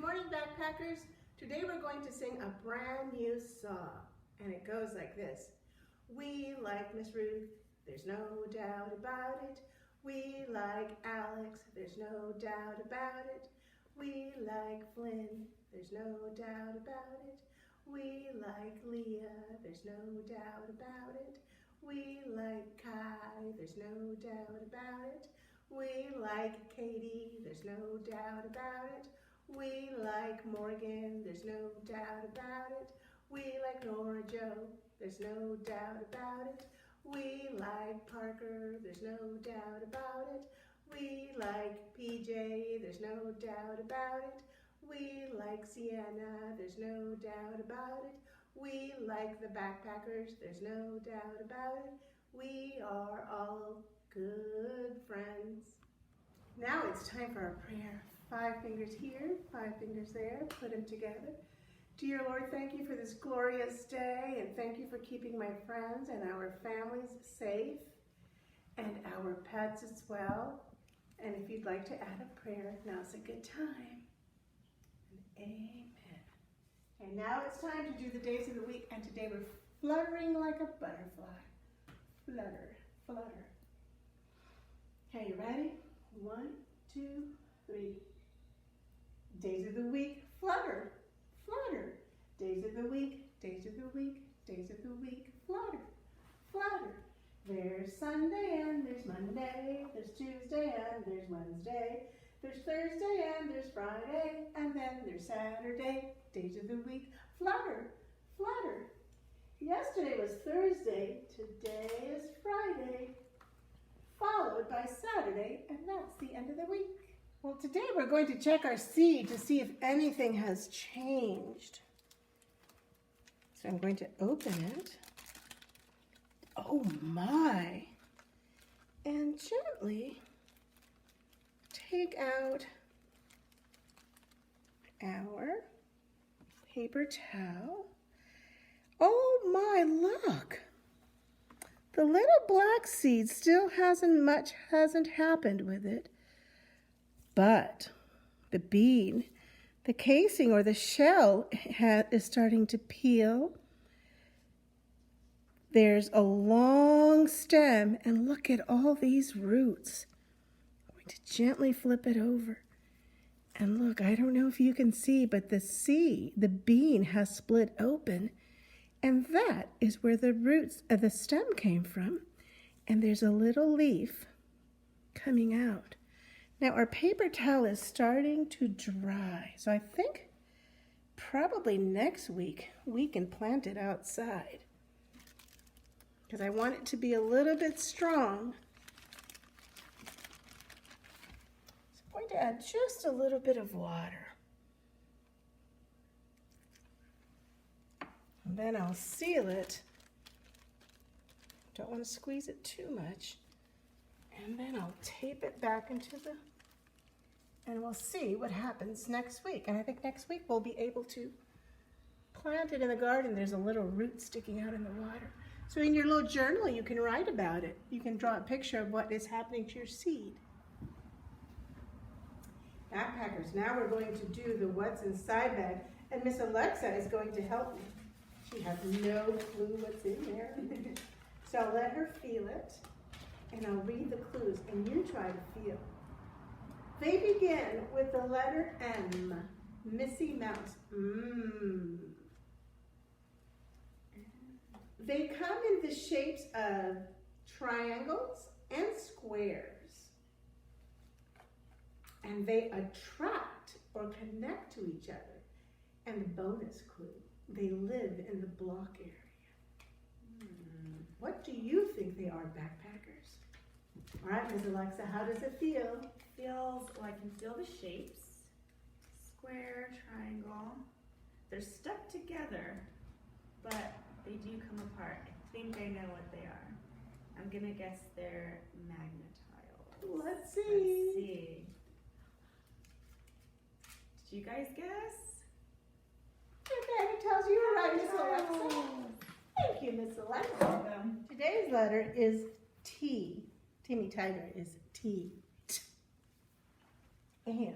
morning, backpackers. Today we're going to sing a brand new song, and it goes like this. We like Miss Ruth, there's no doubt about it. We like Alex, there's no doubt about it. We like Flynn, there's no doubt about it. We like Leah, there's no doubt about it. We like Kai, there's no doubt about it. We like Katie, there's no doubt about it. We like Morgan, there's no doubt about it. We like Nora Joe, there's no doubt about it. We like Parker, there's no doubt about it. We like PJ, there's no doubt about it. We like Sienna, there's no doubt about it. We like the backpackers, there's no doubt about it. We are all good friends. Now it's time for our prayer. 5 fingers here, 5 fingers there, put them together. Dear Lord, thank you for this glorious day, and thank you for keeping my friends and our families safe, and our pets as well. And if you'd like to add a prayer, now's a good time. Amen. And now it's time to do the days of the week, and today we're fluttering like a butterfly. Flutter, flutter. Okay, you ready? 1, 2, 3. Days of the week, flutter, flutter. Days of the week, days of the week, days of the week, flutter, flutter. There's Sunday and there's Monday, there's Tuesday and there's Wednesday, there's Thursday and there's Friday, and then there's Saturday. Days of the week, flutter, flutter. Yesterday was Thursday, today is Friday, followed by Saturday, and that's the end of the week. Well, today we're going to check our seed to see if anything has changed. So I'm going to open it. Oh my! And gently take out our paper towel. Oh my, look! The little black seed still hasn't happened with it. But the bean, the casing or the shell is starting to peel. There's a long stem, and look at all these roots. I'm going to gently flip it over. And look, I don't know if you can see, but the bean has split open, and that is where the roots of the stem came from. And there's a little leaf coming out. Now our paper towel is starting to dry, so I think probably next week we can plant it outside because I want it to be a little bit strong. So I'm going to add just a little bit of water. And then I'll seal it. Don't want to squeeze it too much. And then I'll tape it back into and we'll see what happens next week. And I think next week we'll be able to plant it in the garden. There's a little root sticking out in the water. So in your little journal, you can write about it. You can draw a picture of what is happening to your seed. Backpackers, now we're going to do the what's inside bag. And Miss Alexa is going to help me. She has no clue what's in there. So I'll let her feel it. And I'll read the clues, and you try to feel. They begin with the letter M. Missy Mouse. They come in the shapes of triangles and squares. And they attract or connect to each other. And the bonus clue, they live in the block area. What do you think they are, backpackers? All right, Ms. Alexa, how does it feel? Feels, well, I can feel the shapes. Square, triangle. They're stuck together, but they do come apart. I think I know what they are. I'm gonna guess they're magnetiles. Let's see. Let's see. Did you guys guess? Okay, it tells you were right, Ms. Alexa. Thank you, Miss Alexa. Today's letter is T. Timmy Tiger is T. And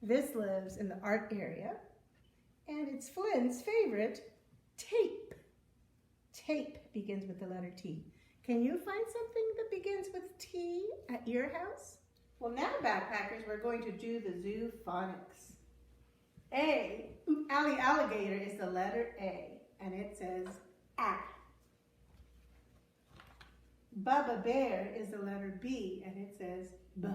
This lives in the art area, and it's Flynn's favorite, tape. Tape begins with the letter T. Can you find something that begins with T at your house? Well, now, backpackers, we're going to do the zoo phonics. A, Allie Alligator is the letter A, and it says A. Bubba Bear is the letter B, and it says B.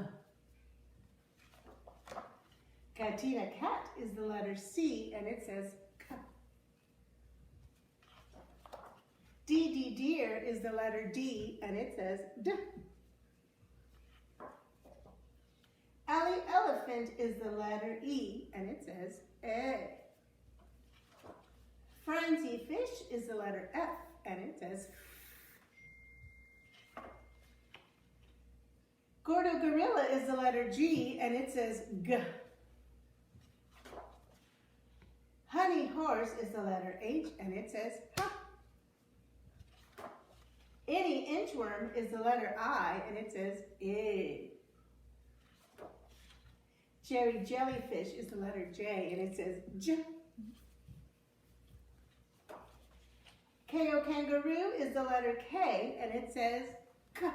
Katina Cat is the letter C, and it says K. Dee Dee Deer is the letter D, and it says D. Allie Elephant is the letter E, and it says E. Francie Fish is the letter F, and it says F. Gordo Gorilla is the letter G, and it says G. Honey Horse is the letter H, and it says H. Any Inchworm is the letter I, and it says I. Jerry Jellyfish is the letter J, and it says J. Ko Kangaroo is the letter K, and it says K.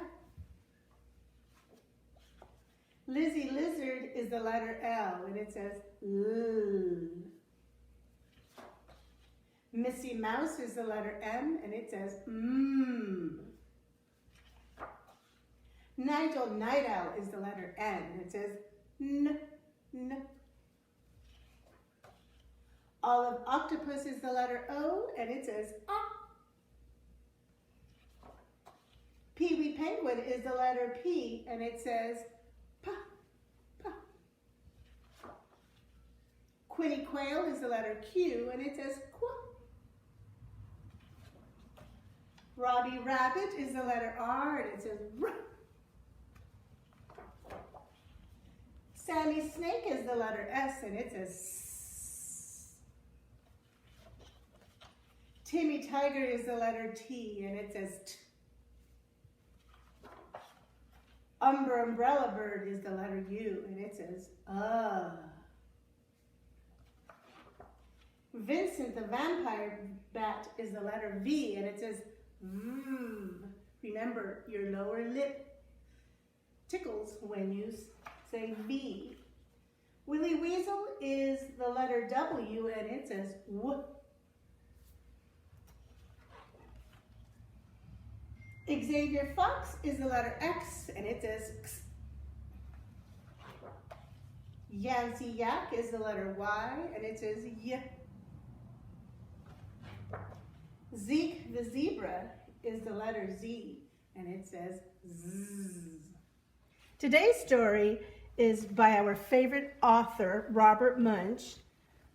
Lizzie Lizard is the letter L, and it says L. Missy Mouse is the letter M, and it says M. Nigel Night Owl is the letter N, and it says N. N. Olive Octopus is the letter O, and it says A. Pee-wee Penguin is the letter P, and it says P. P. Quinny Quail is the letter Q, and it says Qu. Robbie Rabbit is the letter R, and it says R. Sammy Snake is the letter S, and it says S. Timmy Tiger is the letter T, and it says T. Umbrella Bird is the letter U, and it says Vincent the Vampire Bat is the letter V, and it says V. Remember, your lower lip tickles when you say V. Willy Weasel is the letter W, and it says W. Xavier Fox is the letter X, and it says X. Yancy Yak is the letter Y, and it says Y. Zeke the Zebra is the letter Z, and it says Z. Today's story is by our favorite author, Robert Munsch,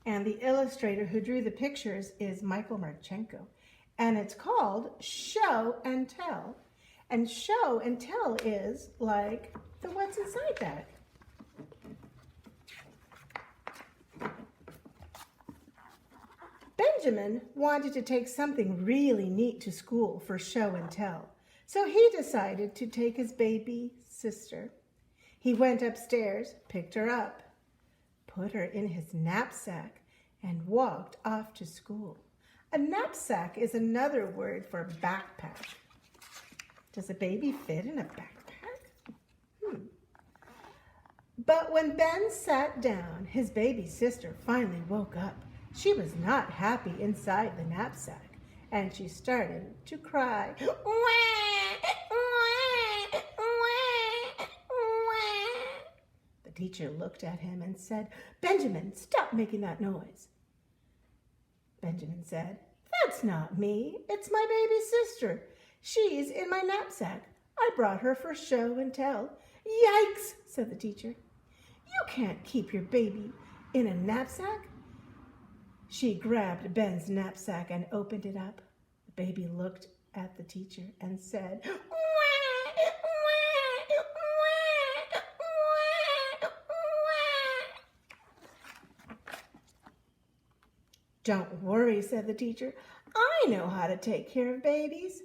and the illustrator who drew the pictures is Michael Marchenko. And it's called Show and Tell. And show and tell is like the what's inside bag. Benjamin wanted to take something really neat to school for show and tell. So he decided to take his baby sister. He went upstairs, picked her up, put her in his knapsack, and walked off to school. A knapsack is another word for backpack. Does a baby fit in a backpack? But when Ben sat down, his baby sister finally woke up. She was not happy inside the knapsack, and she started to cry. The teacher looked at him and said, "Benjamin, stop making that noise." Benjamin said, "That's not me. It's my baby sister. She's in my knapsack. I brought her for show and tell." "Yikes," said the teacher. "You can't keep your baby in a knapsack." She grabbed Ben's knapsack and opened it up. The baby looked at the teacher and said, "Don't worry," said the teacher. "I know how to take care of babies."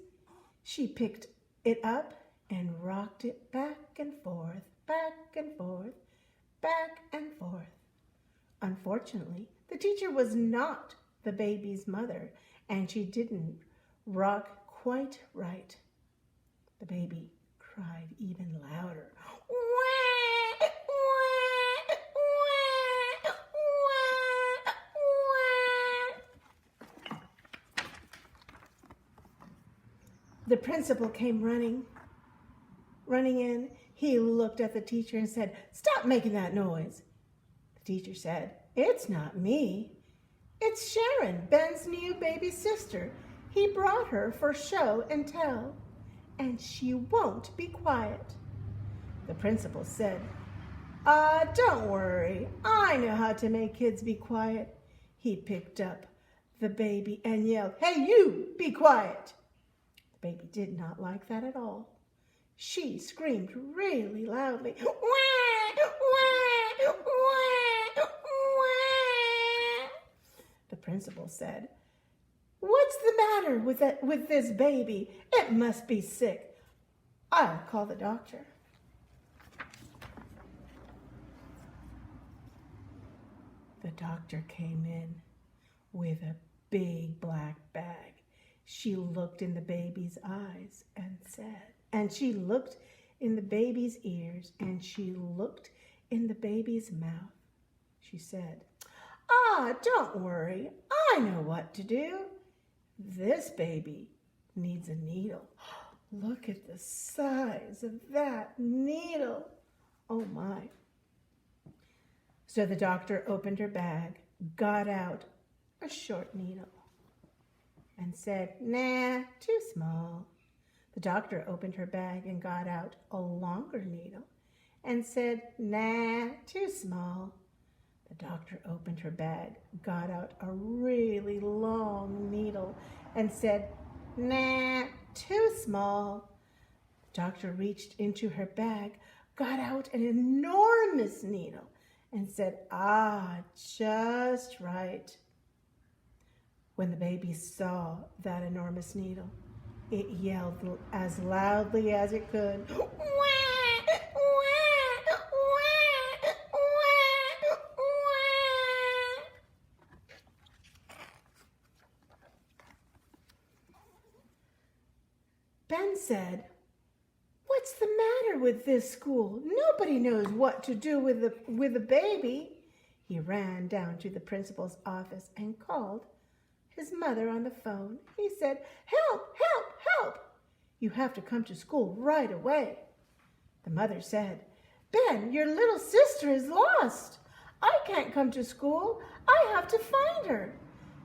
She picked it up and rocked it back and forth, back and forth, back and forth. Unfortunately, the teacher was not the baby's mother, and she didn't rock quite right. The baby cried even louder. Wah, wah, wah, wah, wah. The principal came running in. He looked at the teacher and said, "Stop making that noise." The teacher said, "It's not me. It's Sharon, Ben's new baby sister. He brought her for show and tell, and she won't be quiet." The principal said, "Don't worry. I know how to make kids be quiet." He picked up the baby and yelled, "Hey, you, be quiet." The baby did not like that at all. She screamed really loudly, "Wah, wah, wah, wah." The principal said, "What's the matter with this baby? It must be sick. I'll call the doctor." The doctor came in with a big black bag. She looked in the baby's eyes and she looked in the baby's ears, and she looked in the baby's mouth. She said, "Don't worry. I know what to do. This baby needs a needle. Look at the size of that needle. Oh my." So the doctor opened her bag, got out a short needle, and said, "Nah, too small." The doctor opened her bag and got out a longer needle and said, "Nah, too small." The doctor opened her bag, got out a really long needle and said, "Nah, too small." The doctor reached into her bag, got out an enormous needle and said, "Just right." When the baby saw that enormous needle, it yelled as loudly as it could, "Wah, wah, wah, wah, wah." Ben said, "What's the matter with this school? Nobody knows what to do with a baby." He ran down to the principal's office and called his mother on the phone. He said, "Help, help, help. You have to come to school right away." The mother said, "Ben, your little sister is lost. I can't come to school. I have to find her."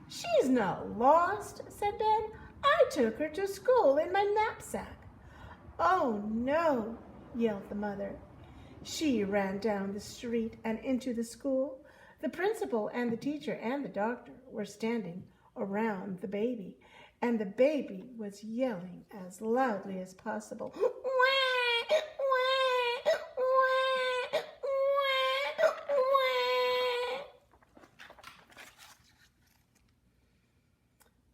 "She's not lost," said Ben. "I took her to school in my knapsack." "Oh no," yelled the mother. She ran down the street and into the school. The principal and the teacher and the doctor were standing around the baby, and the baby was yelling as loudly as possible, "Wah, wah, wah, wah, wah."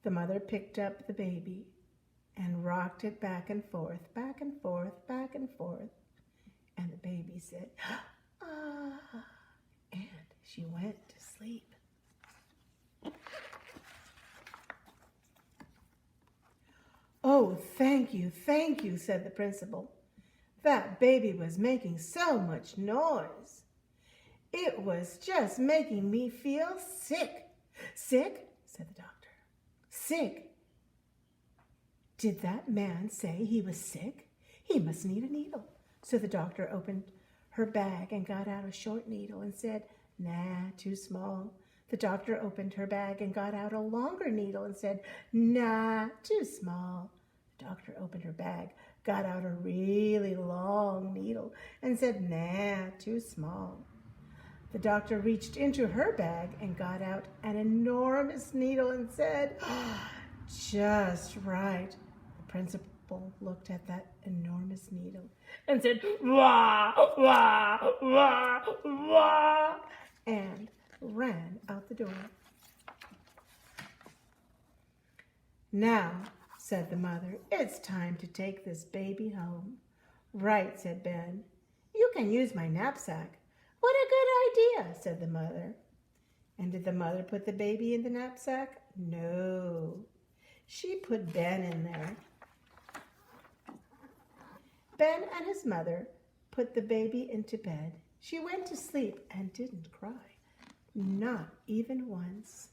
The mother picked up the baby and rocked it back and forth, back and forth, back and forth, and the baby said, "Ah," and she went to sleep. "Oh, thank you," said the principal. "That baby was making so much noise. It was just making me feel sick." "Sick?" said the doctor. "Sick? Did that man say he was sick? He must need a needle." So the doctor opened her bag and got out a short needle and said, "Nah, too small." The doctor opened her bag and got out a longer needle and said, "Nah, too small." The doctor opened her bag, got out a really long needle and said, "Nah, too small." The doctor reached into her bag and got out an enormous needle and said, "Just right." The principal looked at that enormous needle and said, "Wah, wah, wah, wah," and ran out the door. "Now," said the mother, "it's time to take this baby home." "Right," said Ben. "You can use my knapsack." "What a good idea," said the mother. And did the mother put the baby in the knapsack? No. She put Ben in there. Ben and his mother put the baby into bed. She went to sleep and didn't cry. Not even once.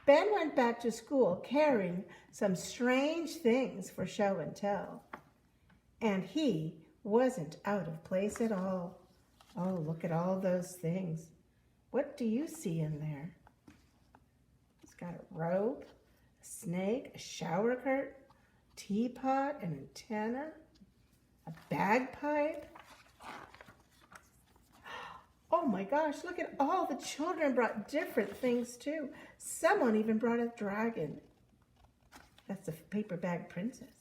Ben went back to school carrying some strange things for show and tell. And he wasn't out of place at all. Oh, look at all those things. What do you see in there? He's got a robe, a snake, a shower curtain, teapot, an antenna, a bagpipe. Oh my gosh, look at all the children brought different things too. Someone even brought a dragon. That's a paper bag princess.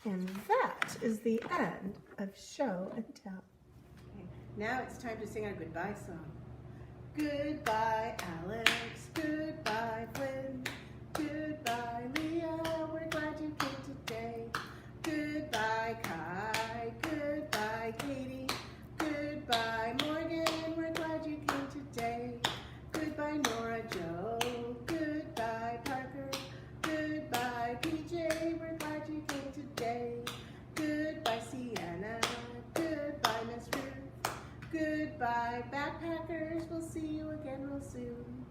And that is the end of show and tell. Okay, now it's time to sing our goodbye song. Goodbye, Alex. Goodbye, Flynn. Goodbye, Leah. We're glad you came today. Goodbye, Kai. Goodbye, Katie. Goodbye, Morgan. We're glad you came today. Goodbye, Nora Joe. Goodbye, Parker. Goodbye, PJ. We're glad you came today. Goodbye, Sienna. Goodbye, Miss Ruth. Goodbye, backpackers. We'll see you again real soon.